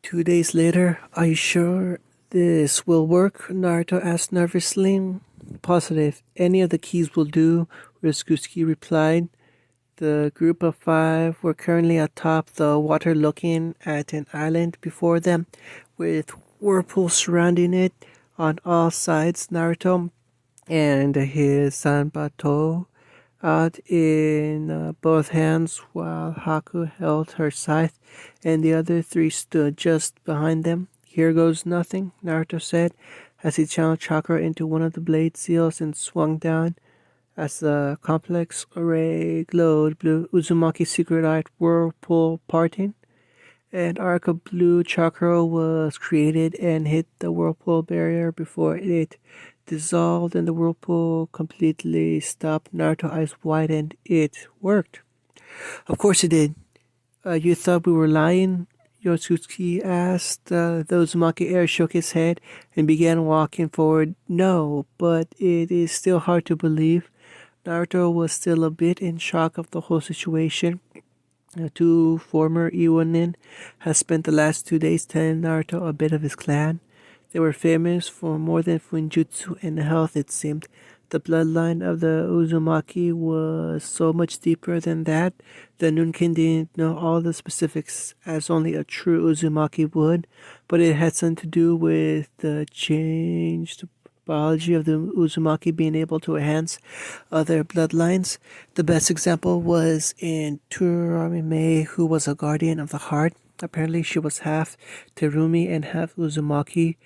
2 days later, are you sure this will work? Naruto asked nervously. Positive. Any of the keys will do, Rizkuski replied. The group of five were currently atop the water looking at an island before them, with whirlpools surrounding it on all sides. Naruto and his Sanbato out in both hands while Haku held her scythe and the other three stood just behind them. Here goes nothing, Naruto said as he channeled chakra into one of the blade seals and swung down. As the complex array glowed blue, Uzumaki's secret-eyed whirlpool parting. An arc of blue chakra was created and hit the whirlpool barrier before it dissolved and the whirlpool completely stopped. Naruto's eyes widened. It worked. Of course it did. You thought we were lying? Yotsuki asked. The Uzumaki heir shook his head and began walking forward. No, but it is still hard to believe. Naruto was still a bit in shock of the whole situation. The two former Iwanin had spent the last 2 days telling Naruto a bit of his clan. They were famous for more than Funjutsu and health, it seemed. The bloodline of the Uzumaki was so much deeper than that. The Nunkin didn't know all the specifics as only a true Uzumaki would, but it had something to do with the changed biology of the Uzumaki being able to enhance other bloodlines. The best example was in Tsurume, who was a guardian of the heart. Apparently she was half Terumi and half Uzumaki,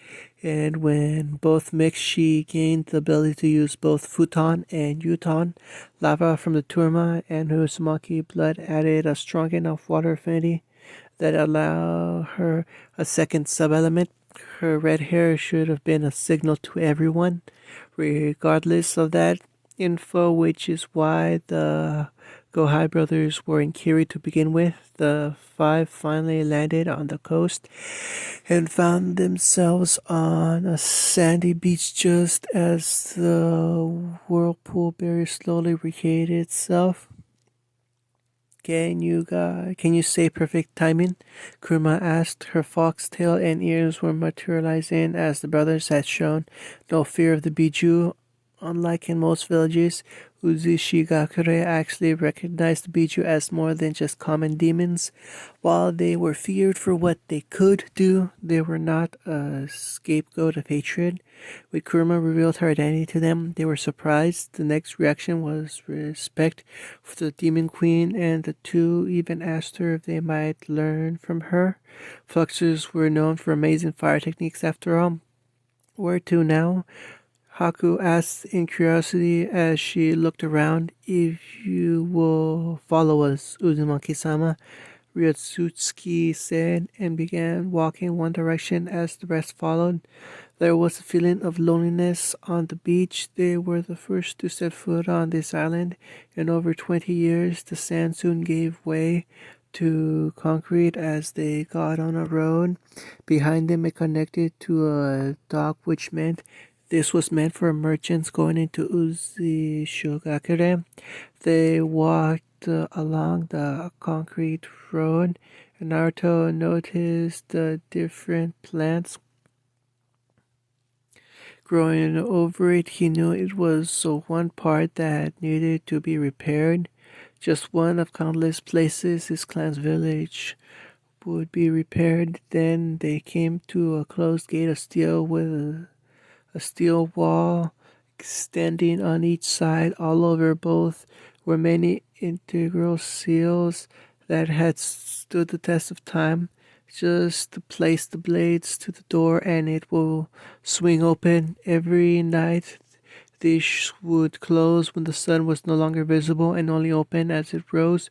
and when both mixed she gained the ability to use both Futon and Yuton. Lava from the Turma and Uzumaki blood added a strong enough water affinity that allowed her a second sub-element. Her red hair should have been a signal to everyone, regardless of that info, which is why the Gohai brothers were in Kiri to begin with. The five finally landed on the coast and found themselves on a sandy beach just as the whirlpool barrier slowly recreated itself. Can you say perfect timing? Kuruma asked. Her foxtail and ears were materializing as the brothers had shown no fear of the Biju. Unlike in most villages, Uzishigakure actually recognized the Biju as more than just common demons. While they were feared for what they could do, they were not a scapegoat of hatred. When Kuruma revealed her identity to them, they were surprised. The next reaction was respect for the Demon Queen, and the two even asked her if they might learn from her. Fluxers were known for amazing fire techniques after all. Where to now? Haku asked in curiosity as she looked around. If you will follow us, Uzumaki-sama, Ryotsuki said, and began walking one direction as the rest followed. There was a feeling of loneliness on the beach. They were the first to set foot on this island. In over 20 years, the sand soon gave way to concrete as they got on a road. Behind them, it connected to a dock, which meant this was meant for merchants going into Uzishigakure. They walked along the concrete road, and Naruto noticed the different plants growing over it. He knew it was one part that needed to be repaired. Just one of countless places his clan's village would be repaired. Then they came to a closed gate of steel with a steel wall extending on each side. All over both were many integral seals that had stood the test of time. Just place the blades to the door and it will swing open. Every night these would close when the sun was no longer visible and only open as it rose.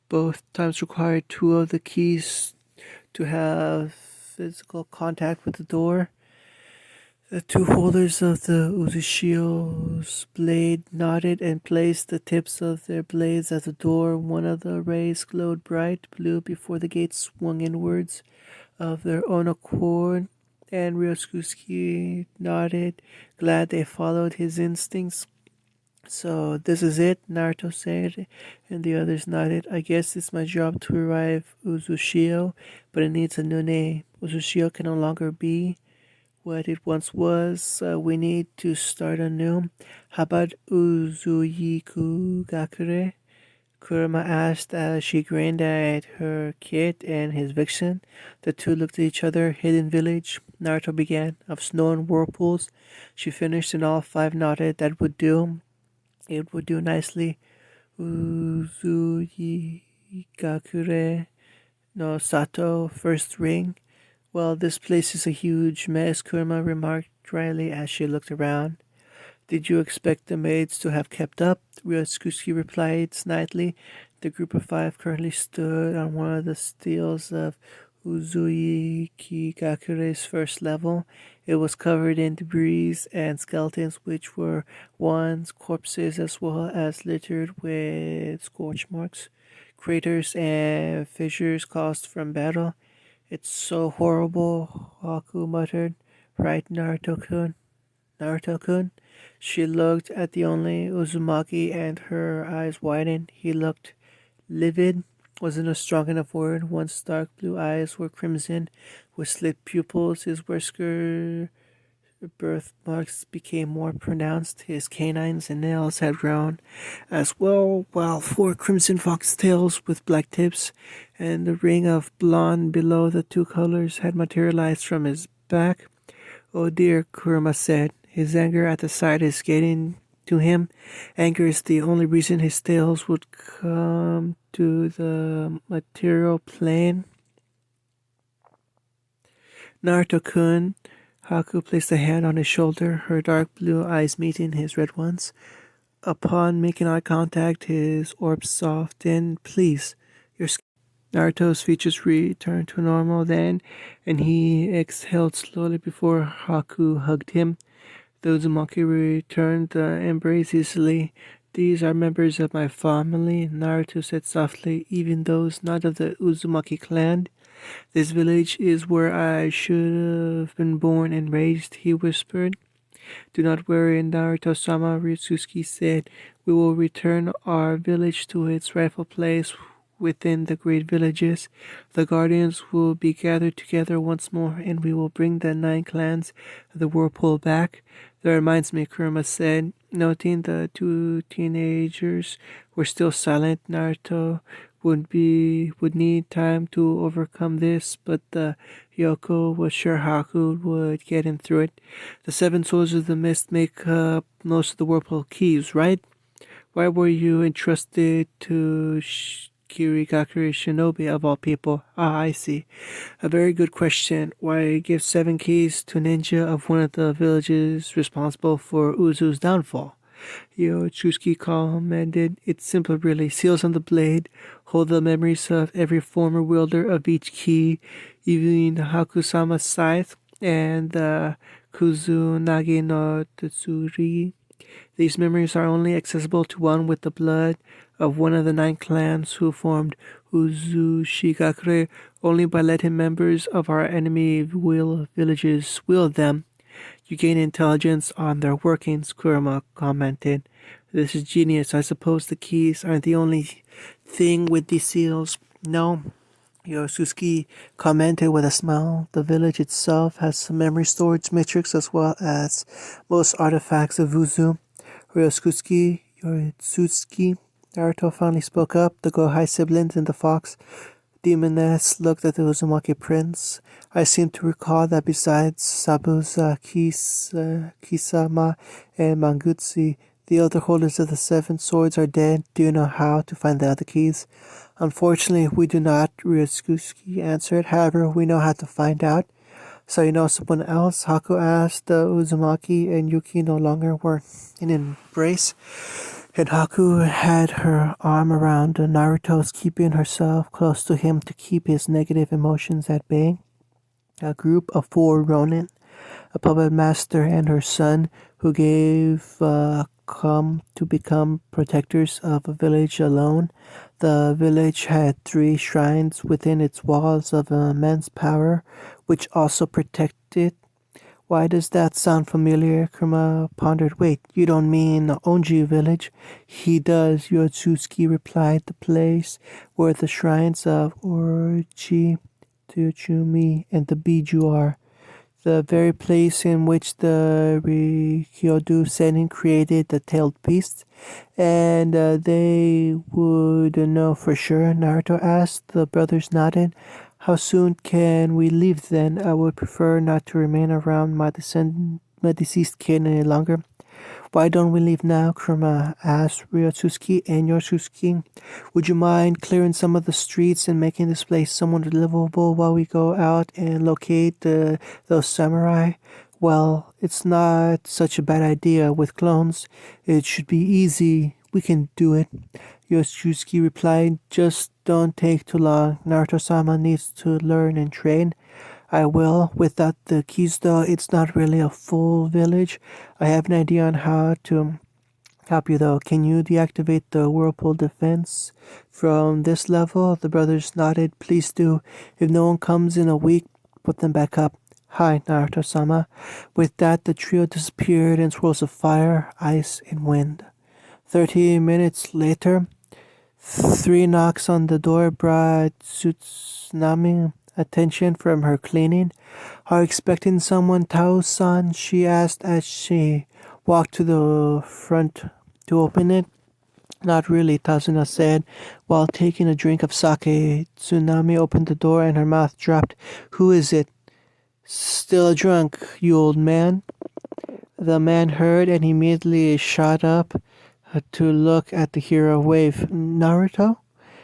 Both times required two of the keys to have physical contact with the door. The two holders of the Uzushio's blade nodded and placed the tips of their blades at the door. One of the rays glowed bright blue before the gate swung inwards of their own accord, and Ryotsuki nodded, glad they followed his instincts. So this is it, Naruto said, and the others nodded. I guess it's my job to revive Uzushio, but it needs a new name. Uzushio can no longer be what it once was. We need to start anew. How about Uzuyiku Gakure? Kurama asked as she grinned at her kid and his vixen. The two looked at each other. Hidden village, Naruto began. Of snow and whirlpools. She finished and all five nodded. That would do. It would do nicely. Uzuyigakure no Sato, first ring. Well, this place is a huge mess, Kurama remarked dryly as she looked around. Did you expect the maids to have kept up? Ryotsuki replied snidely. The group of five currently stood on one of the steels of Uzui Kigakure's first level. It was covered in debris and skeletons, which were one's corpses as well as littered with scorch marks, craters, and fissures caused from battle. It's so horrible, Haku muttered. Right, Naruto-kun? Naruto-kun? She looked at the only Uzumaki and her eyes widened. He looked livid. Wasn't a strong enough word. One's dark blue eyes were crimson with slit pupils. His whisker birthmarks became more pronounced. His canines and nails had grown as well, while four crimson foxtails with black tips and the ring of blonde below the two colors had materialized from his back. Oh dear, Kurama said. His anger at the sight is getting to him. Anger is the only reason his tails would come to the material plane. Naruto-kun. Haku placed a hand on his shoulder, her dark blue eyes meeting his red ones. Upon making eye contact, his orbs softened. Please, your skin. Naruto's features returned to normal then, and he exhaled slowly before Haku hugged him. The Uzumaki returned the embrace easily. These are members of my family, Naruto said softly, even those not of the Uzumaki clan. This village is where I should have been born and raised, he whispered. Do not worry, Naruto-sama, Ryutsuki said. We will return our village to its rightful place within the great villages. The guardians will be gathered together once more, and we will bring the 9 clans of the whirlpool back. That reminds me, Kurama said, noting the two teenagers were still silent. Naruto would need time to overcome this, but the Yoko was sure Haku would get him through it. The 7 Swords of the Mist make up most of the whirlpool keys, right? Why were you entrusted to Kirigakure Shinobi of all people? Ah, I see. A very good question. Why give 7 keys to ninja of one of the villages responsible for Uzu's downfall? Yoshitsuki commented, it's simple really. Seals on the blade hold the memories of every former wielder of each key, even Hakusama's scythe and the Kuzunagi no Tetsuri. These memories are only accessible to one with the blood of one of the 9 clans who formed Uzushigakure. Only by letting members of our enemy villages wield them. You gain intelligence on their workings, Kurama commented. This is genius. I suppose the keys aren't the only thing with these seals. No, Yoshitsuki commented with a smile. The village itself has some memory storage matrix as well as most artifacts of Uzu. Yoshitsuki, Naruto finally spoke up. The Gohai siblings and the fox Demoness looked at the Uzumaki prince. I seem to recall that besides Sabuza, Kisama, and Mangutsu, the other holders of the 7 swords are dead. Do you know how to find the other keys? Unfortunately, we do not, Ryotsuki answered. However, we know how to find out. So you know someone else? Haku asked. The Uzumaki and Yuki no longer were in an embrace, and Haku had her arm around Naruto's, keeping herself close to him to keep his negative emotions at bay. A group of 4 Ronin, a puppet master and her son, who gave come to become protectors of a village alone. The village had 3 shrines within its walls of immense power, which also protected. Why does that sound familiar? Kurama pondered. Wait, you don't mean Onji village? He does, Yoshitsuki replied. The place where the shrines of Orochi to Chumi and the Biju are. The very place in which the Rikyodu Sennin created the tailed beast. And they would know for sure, Naruto asked. The brothers nodded. How soon can we leave then? I would prefer not to remain around my deceased kin any longer. Why don't we leave now? Kurama asked Ryotsuki and Yoshitsuki. Would you mind clearing some of the streets and making this place somewhat livable while we go out and locate those samurai? Well, it's not such a bad idea with clones. It should be easy. We can do it. Yoshitsuki replied, just don't take too long. Naruto-sama needs to learn and train. I will. Without the keys, though, it's not really a full village. I have an idea on how to help you, though. Can you deactivate the whirlpool defense from this level? The brothers nodded. Please do. If no one comes in a week, put them back up. Hi, Naruto-sama. With that, the trio disappeared in swirls of fire, ice, and wind. 30 minutes later, 3 knocks on the door brought Tsunami attention from her cleaning. Are you expecting someone, Tao-san? She asked as she walked to the front to open it. Not really, Tazuna said, while taking a drink of sake. Tsunami opened the door and her mouth dropped. Who is it? Still a drunk, you old man? The man heard and immediately shot up to look at the hero wave. Naruto?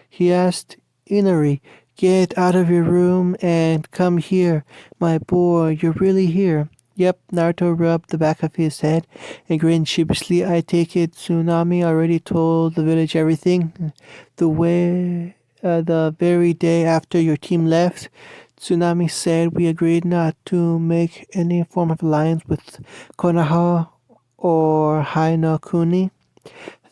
He asked. Inari, get out of your room and come here. My boy, you're really here. Yep, Naruto rubbed the back of his head and grinned sheepishly. I take it Tsunami already told the village everything. The very day after your team left, Tsunami said we agreed not to make any form of alliance with Konoha or Hainokuni.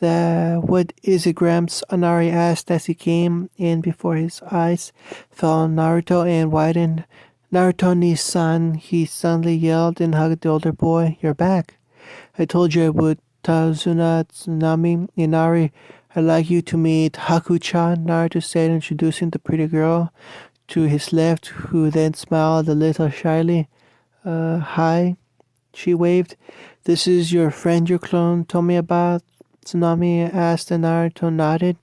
What is it, Gramps? Inari asked as he came in before his eyes fell on Naruto and widened. Naruto-ni-san, he suddenly yelled and hugged the older boy. You're back. I told you I would. Tazuna, Tsunami, Inari, I'd like you to meet Haku-chan, Naruto said, introducing the pretty girl to his left, who then smiled a little shyly. Hi, she waved. This is your friend your clone told me about? Tsunami asked and Naruto nodded.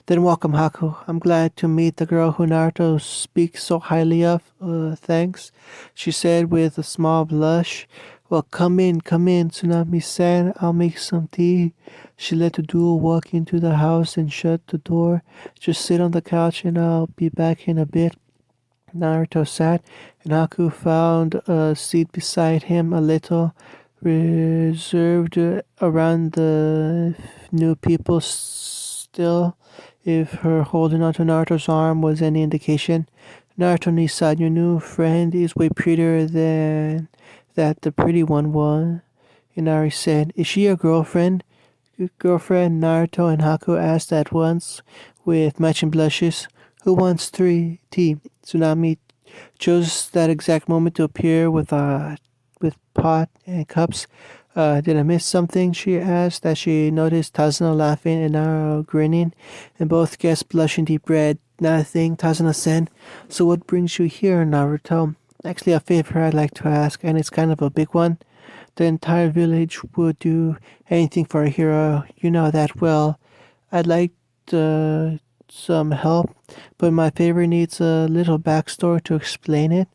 Then welcome, Haku. I'm glad to meet the girl who Naruto speaks so highly of. Thanks, she said with a small blush. Well, come in, Tsunami said. I'll make some tea. She let the duo walk into the house and shut the door. Just sit on the couch and I'll be back in a bit. Naruto sat, and Haku found a seat beside him, a little reserved around the new people still, if her holding onto Naruto's arm was any indication. Naruto-ni-san, your new friend is way prettier than that the pretty one was, Inari said. Is she your girlfriend? Girlfriend, Naruto and Haku asked at once, with matching blushes. Who wants tea? Tsunami chose that exact moment to appear with pot and cups. Did I miss something? She asked as she noticed Tazuna laughing and Naruto grinning, and both guests blushing deep red. Nothing, Tazuna said. So what brings you here, Naruto? Actually, a favor I'd like to ask, and it's kind of a big one. The entire village would do anything for a hero. You know that well. I'd like some help, but my favor needs a little backstory to explain it.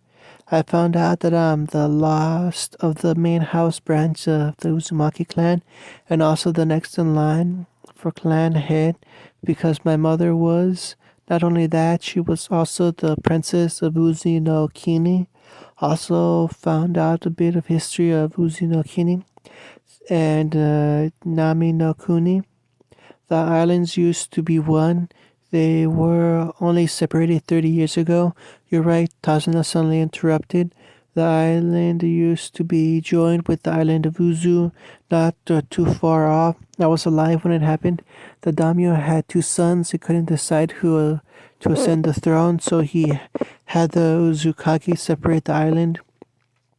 I found out that I'm the last of the main house branch of the Uzumaki clan, and also the next in line for clan head, because my mother was. Not only that, she was also the princess of Uzi no Kini. Also found out a bit of history of Uzi no Kini and Nami no Kuni. The islands used to be one. They were only separated 30 years ago. You're right, Tazuna suddenly interrupted. The island used to be joined with the island of Uzu, not too far off. I was alive when it happened. The daimyo had 2 sons. He couldn't decide who to ascend the throne, so he had the Uzukage separate the island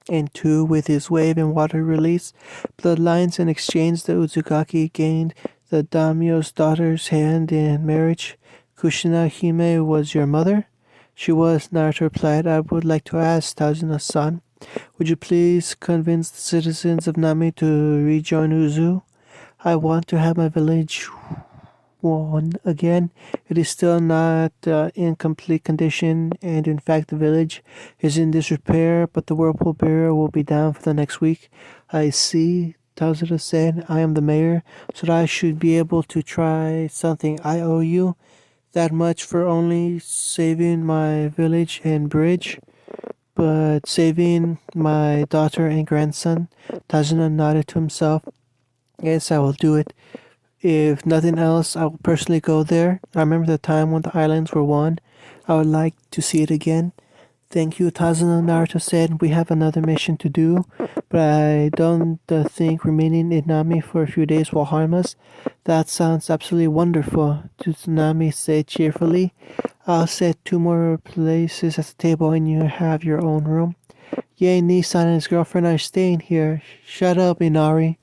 in 2 with his wave and water release bloodlines. In exchange, the Uzukage gained the daimyo's daughter's hand in marriage. Kushina Hime was your mother? She was, Naruto replied. I would like to ask Tazuna-san, would you please convince the citizens of Nami to rejoin Uzu? I want to have my village won again. It is still not in complete condition, and in fact the village is in disrepair, but the whirlpool bearer will be down for the next week. I see, Tazuna said. I am the mayor, so I should be able to try something. I owe you that much for only saving my village and bridge, but saving my daughter and grandson. Tazuna nodded to himself. Yes, I will do it. If nothing else, I will personally go there. I remember the time when the islands were one. I would like to see it again. Thank you, Tazuna, Naruto said. We have another mission to do, but I don't think remaining in Nami for a few days will harm us. That sounds absolutely wonderful, Tsunami said cheerfully. I'll set 2 more places at the table and you have your own room. Yay, Nissan and his girlfriend are staying here. Shut up, Inari.